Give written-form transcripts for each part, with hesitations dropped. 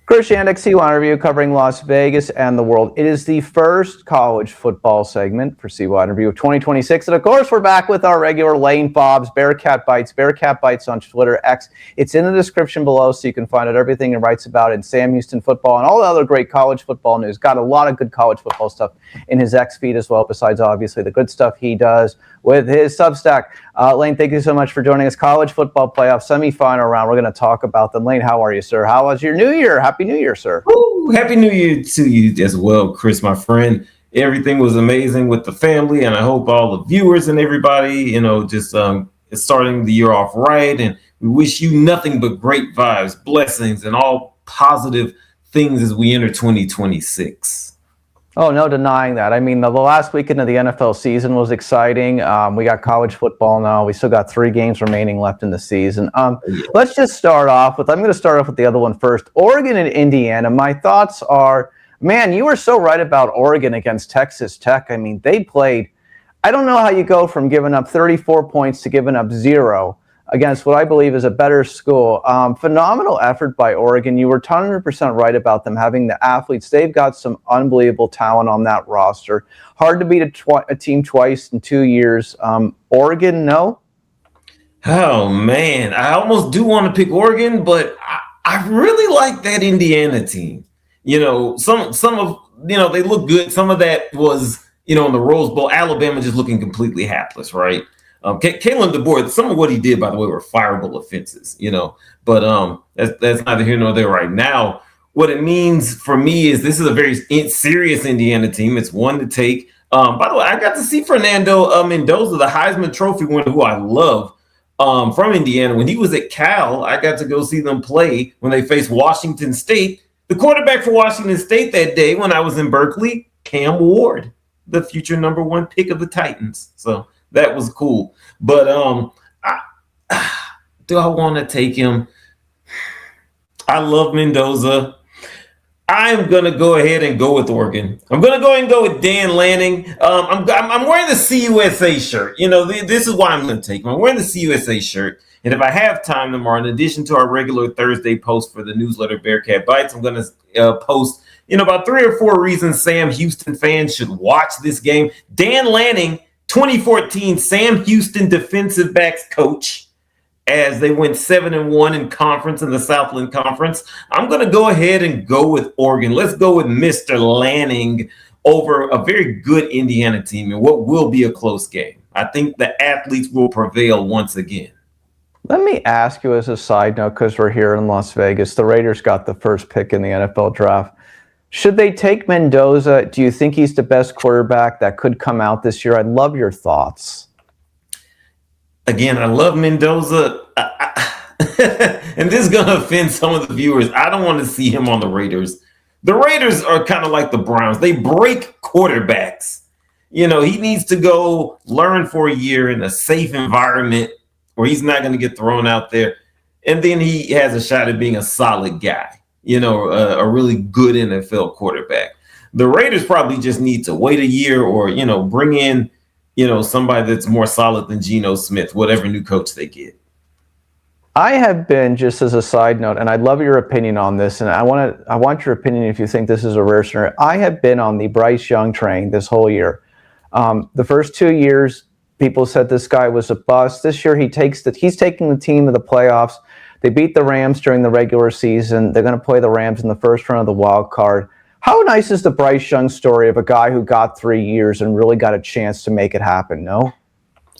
Chris Yandick, C1 Review, covering Las Vegas and the world. It is the first college football segment for C1 Review of 2026. And of course, we're back with our regular Lane Fobbs, Bearcat Bites on Twitter, X. It's in the description below, so you can find out everything he writes about in Sam Houston football and all the other great college football news. Got a lot of good college football stuff in his X feed as well, besides obviously the good stuff he does with his Substack. Lane, thank you so much for joining us. College football playoff semifinal round. We're going to talk about them. Lane, how are you, sir? How was your New Year? Happy New Year, sir. Ooh, Happy New Year to you as well, Chris, my friend. Everything was amazing with the family, and I hope all the viewers and everybody, just starting the year off right. And we wish you nothing but great vibes, blessings, and all positive things as we enter 2026. Oh, no denying that. I mean, the last weekend of the NFL season was exciting. We got college football now. We still got 3 games remaining left in the season. Let's just start off with, I'm going to start off with the other one first. Oregon and Indiana. My thoughts are, man, you were so right about Oregon against Texas Tech. I mean, they played, I don't know how you go from giving up 34 points to giving up 0 against what I believe is a better school. Phenomenal effort by Oregon. You were 100% right about them having the athletes. They've got some unbelievable talent on that roster. Hard to beat a team twice in 2 years. Oregon, no? Oh, man. I almost do want to pick Oregon, but I really like that Indiana team. Some of, they look good. Some of that was, in the Rose Bowl, Alabama just looking completely hapless, right? Kalen DeBoer, some of what he did, by the way, were fireable offenses, but that's neither here nor there right now. What it means for me is this is a very serious Indiana team. It's one to take. By the way, I got to see Fernando Mendoza, the Heisman Trophy winner, who I love, from Indiana. When he was at Cal, I got to go see them play when they faced Washington State. The quarterback for Washington State that day when I was in Berkeley, Cam Ward, the future #1 pick of the Titans. So that was cool. But do I want to take him? I love Mendoza. I'm going to go ahead and go with Oregon. I'm going to go ahead and go with Dan Lanning. I'm wearing the CUSA shirt. This is why I'm going to take him. I'm wearing the CUSA shirt. And if I have time tomorrow, in addition to our regular Thursday post for the newsletter Bearcat Bites, I'm going to post about 3 or 4 reasons Sam Houston fans should watch this game. Dan Lanning, 2014 Sam Houston defensive backs coach, as they went 7-1 in conference in the Southland Conference. I'm going to go ahead and go with Oregon. Let's go with Mr. Lanning over a very good Indiana team in what will be a close game. I think the athletes will prevail once again. Let me ask you as a side note, because we're here in Las Vegas, the Raiders got the first pick in the NFL draft. Should they take Mendoza? Do you think he's the best quarterback that could come out this year? I'd love your thoughts. Again, I love Mendoza. And this is going to offend some of the viewers. I don't want to see him on the Raiders. The Raiders are kind of like the Browns. They break quarterbacks. He needs to go learn for a year in a safe environment where he's not going to get thrown out there. And then he has a shot at being a solid guy, a really good NFL quarterback. The Raiders probably just need to wait a year or, bring in, somebody that's more solid than Geno Smith, whatever new coach they get. I have been, just as a side note, and I'd love your opinion on this, and I want your opinion if you think this is a rare scenario. I have been on the Bryce Young train this whole year. The first 2 years, people said this guy was a bust. This year, he's taking the team to the playoffs. They beat the Rams during the regular season. They're going to play the Rams in the first round of the wild card. How nice is the Bryce Young story of a guy who got 3 years and really got a chance to make it happen, no?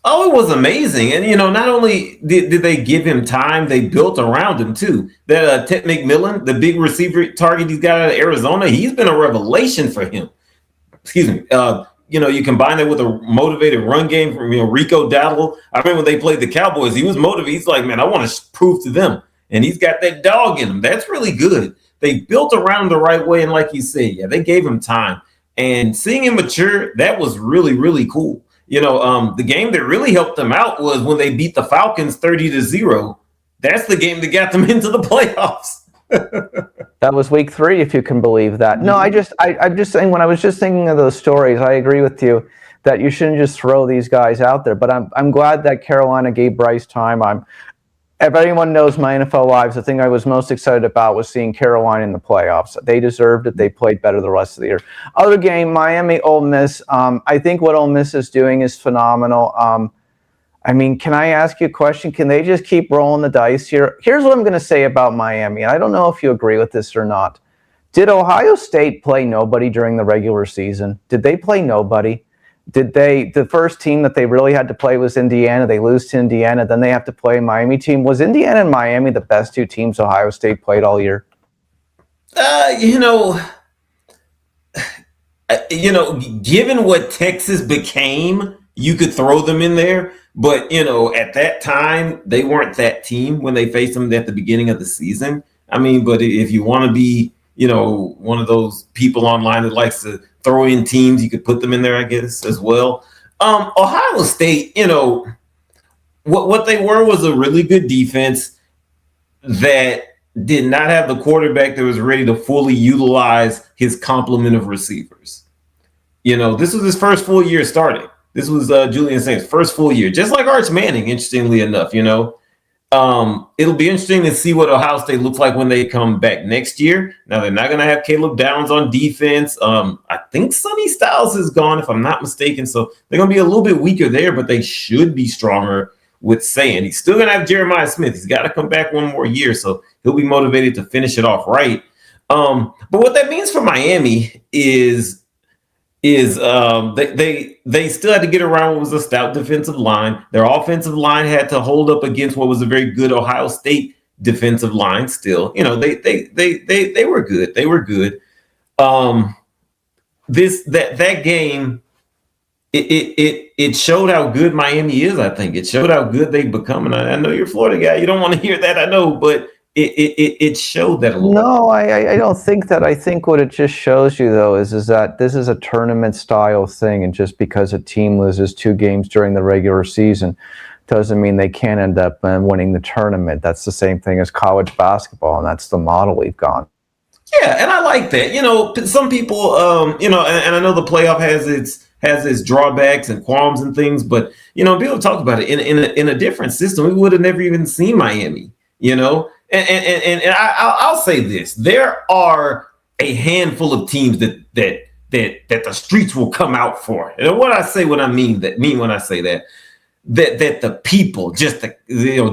Oh, it was amazing. And, not only did they give him time, they built around him, too. That Ted McMillan, the big receiver target he's got out of Arizona, he's been a revelation for him. Excuse me. You combine that with a motivated run game from, Rico Dowdle. I remember when they played the Cowboys, he was motivated. He's like, man, I want to prove to them. And he's got that dog in him. That's really good. They built around the right way. And like you said, they gave him time. And seeing him mature, that was really, really cool. The game that really helped them out was when they beat the Falcons 30-0. That's the game that got them into the playoffs. That was week 3, if you can believe that. No, I'm just saying, when I was just thinking of those stories, I agree with you that you shouldn't just throw these guys out there. But I'm glad that Carolina gave Bryce time. if anyone knows my NFL lives, the thing I was most excited about was seeing Carolina in the playoffs. They deserved it. They played better the rest of the year. Other game, Miami, Ole Miss. I think what Ole Miss is doing is phenomenal. I mean, can I ask you a question? Can they just keep rolling the dice here? Here's what I'm going to say about Miami. I don't know if you agree with this or not. Did Ohio State play nobody during the regular season? Did they play nobody? The first team that they really had to play was Indiana. They lose to Indiana. Then they have to play a Miami team. Was Indiana and Miami the best two teams Ohio State played all year? You know, given what Texas became, you could throw them in there. But, at that time, they weren't that team when they faced them at the beginning of the season. I mean, but if you want to be, one of those people online that likes to throw in teams, you could put them in there, I guess, as well. Ohio State, what they were was a really good defense that did not have the quarterback that was ready to fully utilize his complement of receivers. This was his first full year starting. This was Julian Saint's first full year, just like Arch Manning, interestingly enough. It'll be interesting to see what Ohio State looks like when they come back next year. Now, they're not going to have Caleb Downs on defense. I think Sonny Styles is gone, if I'm not mistaken. So they're going to be a little bit weaker there, but they should be stronger with Saying. He's still going to have Jeremiah Smith. He's got to come back one more year, so he'll be motivated to finish it off right. But what that means for Miami is they still had to get around what was a stout defensive line. Their offensive line had to hold up against what was a very good Ohio State defensive line. Still, they were good. They were good. That game, it showed how good Miami is. I think it showed how good they've become. And I know you're a Florida guy. You don't want to hear that. I know, but it showed that a little. No, I don't think that. I think what it just shows you, though, is that this is a tournament style thing, and just because a team loses 2 games during the regular season doesn't mean they can't end up winning the tournament. That's the same thing as college basketball, and that's the model we've gone. Yeah, and I like that. Some people, and I know the playoff has its drawbacks and qualms and things, but people talk about it in a different system. We would have never even seen Miami. And I'll say this: there are a handful of teams that the streets will come out for. And what I say when I mean when I say that the people, just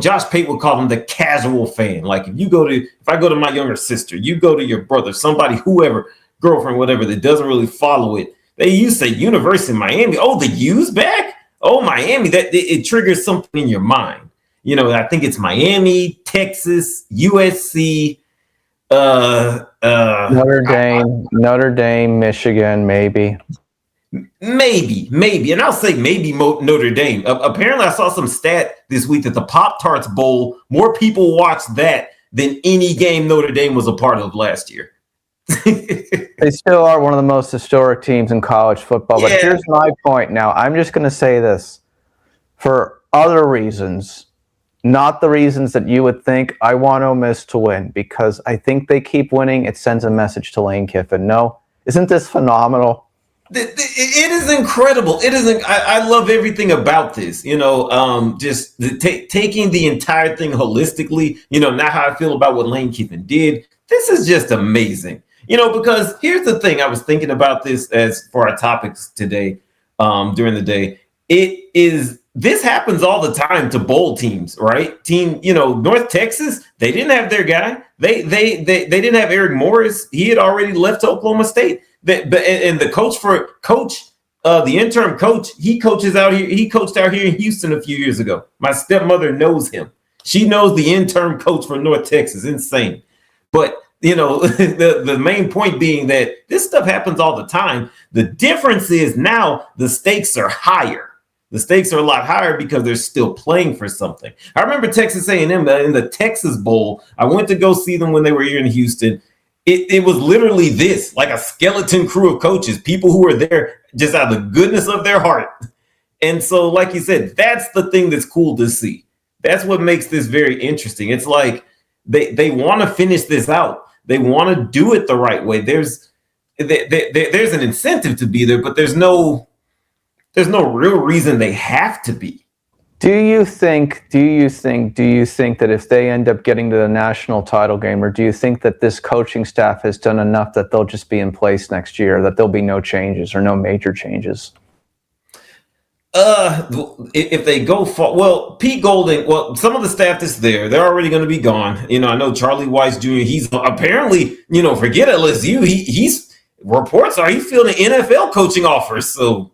Josh Pate would call them the casual fan. Like if I go to my younger sister, you go to your brother, somebody, whoever, girlfriend, whatever, that doesn't really follow it. They used to say University of Miami. Oh, the U's back. Oh, Miami. That it triggers something in your mind. I think it's Miami, Texas, USC, Notre Dame, Michigan, maybe, and I'll say maybe Notre Dame. Apparently, I saw some stat this week that the Pop-Tarts Bowl, more people watched that than any game Notre Dame was a part of last year. They still are one of the most historic teams in college football. But here's my point. Now, I'm just going to say this for other reasons. Not the reasons that you would think. I want Ole Miss to win because I think they keep winning. It sends a message to Lane Kiffin. No, isn't this phenomenal? It is incredible. It is. I love everything about this. Just taking the entire thing holistically. Not how I feel about what Lane Kiffin did. This is just amazing. Because here's the thing. I was thinking about this as for our topics today. During the day, this happens all the time to bowl teams, right? North Texas, they didn't have their guy. They didn't have Eric Morris. He had already left Oklahoma State. And the interim coach, he coaches out here. He coached out here in Houston a few years ago. My stepmother knows him. She knows the interim coach for North Texas. Insane. But the main point being that this stuff happens all the time. The difference is now the stakes are higher. The stakes are a lot higher because they're still playing for something. I remember Texas A&M in the Texas Bowl. I went to go see them when they were here in Houston. It was literally this, like a skeleton crew of coaches, people who were there just out of the goodness of their heart. And so, like you said, that's the thing that's cool to see. That's what makes this very interesting. It's like they want to finish this out. They want to do it the right way. There's an incentive to be there, but there's no real reason they have to be. Do you think that if they end up getting to the national title game, or do you think that this coaching staff has done enough that they'll just be in place next year, that there'll be no changes or no major changes? If they go for, well, Pete Golding, well, some of the staff that's there, they're already going to be gone. I know Charlie Weiss Jr. He's apparently, forget LSU. He's reports are he's feeling NFL coaching offers. So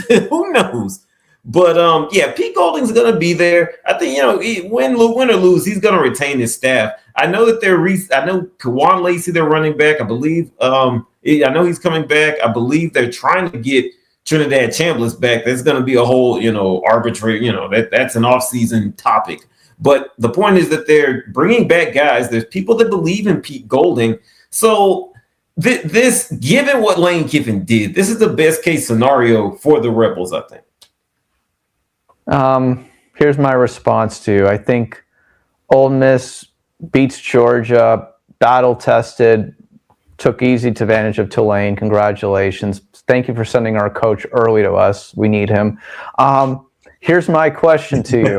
who knows? But yeah, Pete Golding's going to be there. I think win or lose, he's going to retain his staff. I know that I know Kawan Lacey, their running back. I believe. I know he's coming back. I believe they're trying to get Trinidad Chambliss back. That's going to be a whole, arbitrary, that's an off-season topic. But the point is that they're bringing back guys. There's people that believe in Pete Golding. So this, given what Lane Kiffin did, this is the best case scenario for the Rebels, I think. Here's my response to you. I think Ole Miss beats Georgia, battle-tested, took easy advantage of Tulane. Congratulations. Thank you for sending our coach early to us. We need him. Here's my question to you.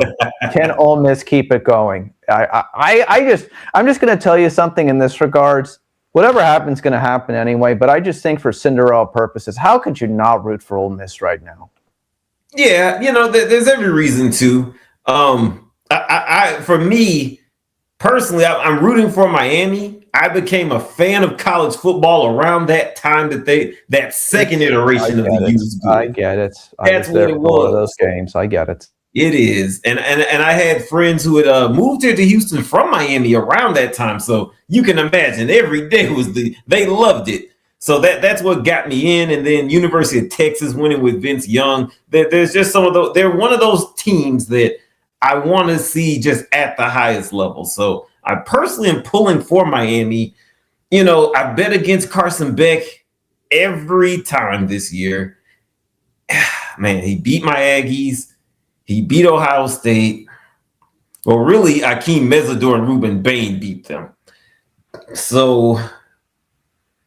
Can Ole Miss keep it going? I'm just going to tell you something in this regards. Whatever happens is going to happen anyway, but I just think for Cinderella purposes, how could you not root for Ole Miss right now? Yeah, there's every reason to. For me, personally, I'm rooting for Miami. I became a fan of college football around that time that second iteration of the U's good. I get it. That's what it was. Those games, I get it. It is, and I had friends who had moved here to Houston from Miami around that time, so you can imagine every day they loved it. So that's what got me in, and then University of Texas winning with Vince Young. There's just some of those. They're one of those teams that I want to see just at the highest level. So I personally am pulling for Miami. I bet against Carson Beck every time this year. Man, he beat my Aggies. He beat Ohio State. Well, really, Akeem Mesidor and Ruben Bain beat them. So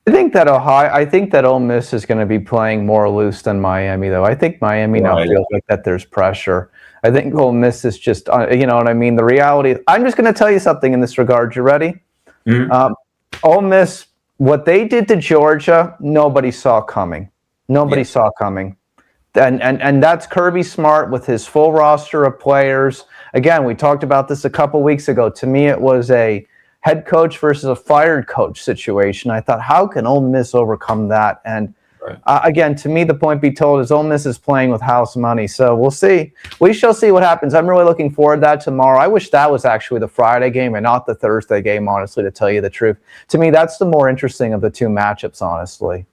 I think that Ole Miss is going to be playing more loose than Miami, though. I think Miami now feels like that there's pressure. I think Ole Miss is just, you know what I mean? The reality, I'm just going to tell you something in this regard. You ready? Mm-hmm. Ole Miss, what they did to Georgia, nobody saw coming. Nobody saw coming. And that's Kirby Smart with his full roster of players. Again, we talked about this a couple weeks ago. To me, it was a head coach versus a fired coach situation. I thought, how can Ole Miss overcome that? And again, to me, the point be told is Ole Miss is playing with house money. So we'll see. We shall see what happens. I'm really looking forward to that tomorrow. I wish that was actually the Friday game and not the Thursday game, honestly, to tell you the truth. To me, that's the more interesting of the two matchups, honestly.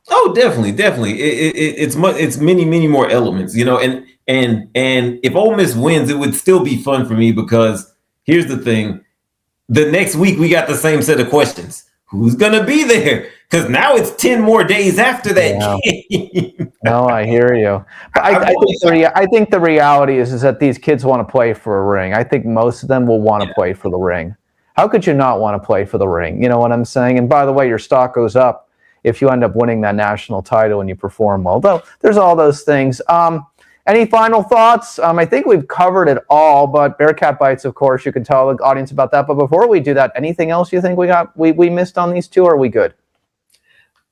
Oh, definitely. It's many more elements, and if Ole Miss wins, it would still be fun for me because here's the thing. The next week, we got the same set of questions. Who's going to be there? Because now it's 10 more days after that game. No, I hear you. But I think the reality is that these kids want to play for a ring. I think most of them will want to play for the ring. How could you not want to play for the ring? You know what I'm saying? And by the way, your stock goes up if you end up winning that national title and you perform well. Though there's all those things. Any final thoughts? I think we've covered it all, but Bearcat Bites, of course, you can tell the audience about that. But before we do that, anything else you think we missed on these two, or are we good?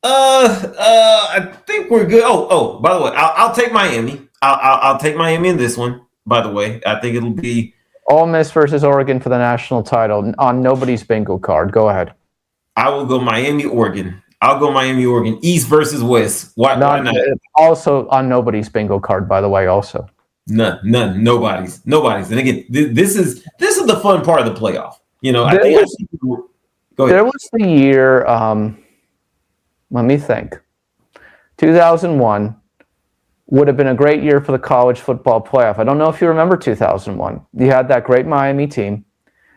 I think we're good. Oh, by the way, I'll take Miami. I'll take Miami in this one, by the way. I think it'll be Ole Miss versus Oregon for the national title on nobody's bingo card. Go ahead. I will go Miami, Oregon. I'll go Miami, Oregon. East versus West. Why not? Also on nobody's bingo card, by the way. Also, none. Nobody's. And again, this is the fun part of the playoff. Go ahead. There was the year. Let me think. 2001 would have been a great year for the college football playoff. I don't know if you remember 2001. You had that great Miami team.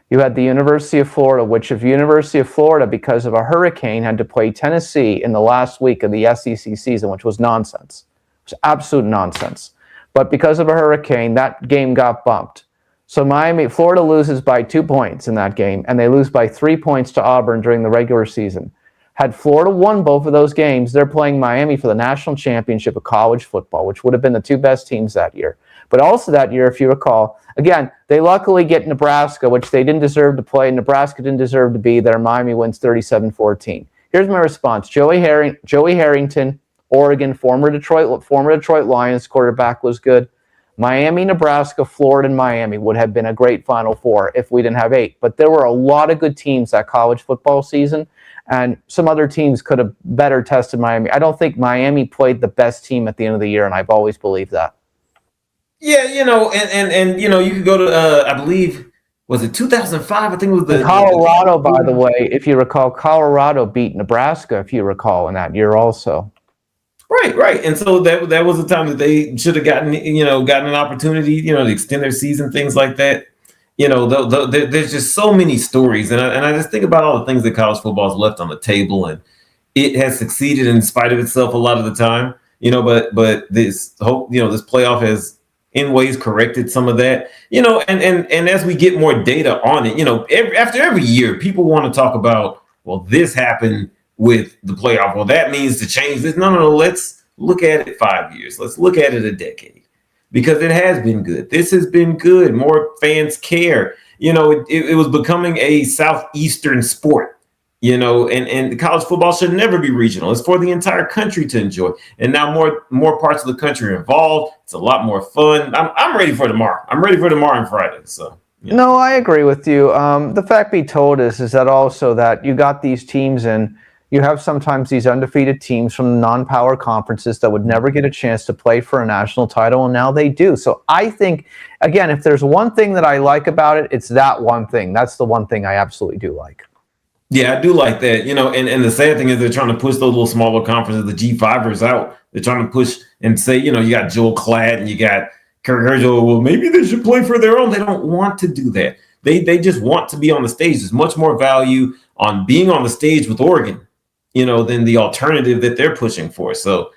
You had the University of Florida, which if University of Florida, because of a hurricane, had to play Tennessee in the last week of the SEC season, which was nonsense. It was absolute nonsense. But because of a hurricane, that game got bumped. So Florida loses by 2 points in that game, and they lose by 3 points to Auburn during the regular season. Had Florida won both of those games, they're playing Miami for the national championship of college football, which would have been the two best teams that year. But also that year, if you recall, again, they luckily get Nebraska, which they didn't deserve to play. Nebraska didn't deserve to be there. Miami wins 37-14. Here's my response. Joey Harrington, Oregon, former Detroit Lions quarterback, was good. Miami, Nebraska, Florida, and Miami would have been a great Final Four if we didn't have 8. But there were a lot of good teams that college football season, and some other teams could have better tested Miami. I don't think Miami played the best team at the end of the year, and I've always believed that. Yeah, and you could go to I believe, was it 2005? I think it was the Colorado, by the way, if you recall, Colorado beat Nebraska, if you recall, in that year also. Right. And so that was the time that they should have gotten an opportunity, to extend their season, things like that. There's just so many stories, and I just think about all the things that college football has left on the table, and it has succeeded in spite of itself a lot of the time. But this hope, this playoff has in ways corrected some of that. And as we get more data on it, after every year, people want to talk about, well, this happened with the playoff. Well, that means to change this. No. Let's look at it 5 years. Let's look at it a decade, because it has been good. This has been good. More fans care. It was becoming a Southeastern sport, and college football should never be regional. It's for the entire country to enjoy. And now more parts of the country are involved. It's a lot more fun. I'm ready for tomorrow. I'm ready for tomorrow and Friday. So. Yeah. No, I agree with you. The fact be told is that also that you got these teams, and you have sometimes these undefeated teams from non-power conferences that would never get a chance to play for a national title, and now they do. So I think, again, if there's one thing that I like about it, it's that one thing. That's the one thing I absolutely do like. Yeah, I do like that. And the sad thing is they're trying to push those little smaller conferences, the G5ers, out. They're trying to push and say, you got Joel Klatt and you got Kirk Herzog. Well, maybe they should play for their own. They don't want to do that. They just want to be on the stage. There's much more value on being on the stage with Oregon, than the alternative that they're pushing for. So,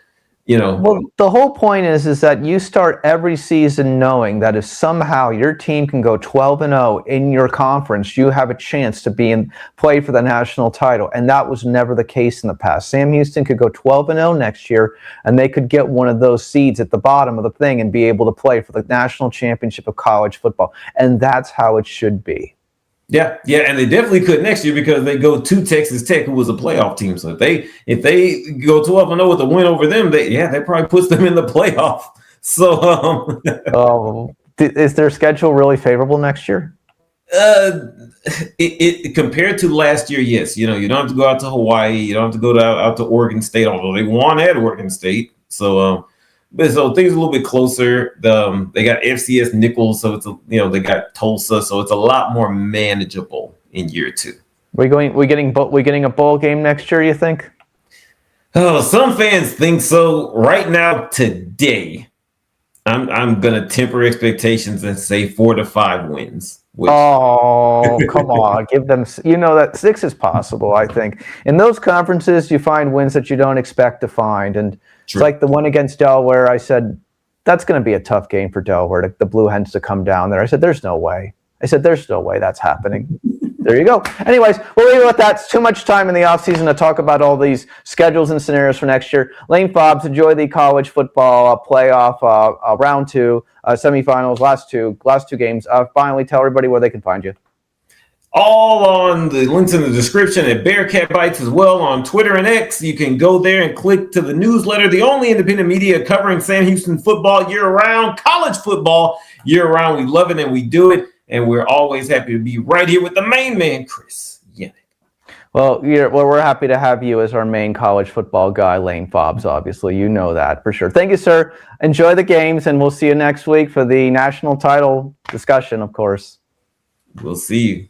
Well, the whole point is that you start every season knowing that if somehow your team can go 12-0 in your conference, you have a chance to play for the national title. And that was never the case in the past. Sam Houston could go 12-0 next year, and they could get one of those seeds at the bottom of the thing and be able to play for the national championship of college football. And that's how it should be. Yeah, and they definitely could next year, because they go to Texas Tech, who was a playoff team. So if they go 12-0 with a win over them, that probably puts them in the playoff. So, is their schedule really favorable next year? It compared to last year, yes. You don't have to go out to Hawaii, you don't have to go out to Oregon State, although they won at Oregon State. So, so things are a little bit closer. They got FCS Nichols, so it's they got Tulsa, so it's a lot more manageable in year 2. We getting a bowl game next year, you think? Oh, some fans think so. Right now, today, I'm gonna temper expectations and say 4 to 5 wins. Oh, come on, give them. That 6 is possible. I think in those conferences you find wins that you don't expect to find, and it's like the one against Delaware. I said that's going to be a tough game for Delaware. The Blue Hens to come down there. I said there's no way. There's no way that's happening. There you go. Anyways, we'll leave it with that. It's too much time in the offseason to talk about all these schedules and scenarios for next year. Lane Fobbs, enjoy the college football playoff round 2 semifinals, last two games. Finally, tell everybody where they can find you. All on the links in the description at Bearcat Bites, as well on Twitter and X. You can go there and click to the newsletter, the only independent media covering Sam Houston football year-round, college football year-round. We love it and we do it, and we're always happy to be right here with the main man, Chris Yannick. Well, we're happy to have you as our main college football guy, Lane Fobbs, obviously. You know that for sure. Thank you, sir. Enjoy the games, and we'll see you next week for the national title discussion, of course. We'll see you.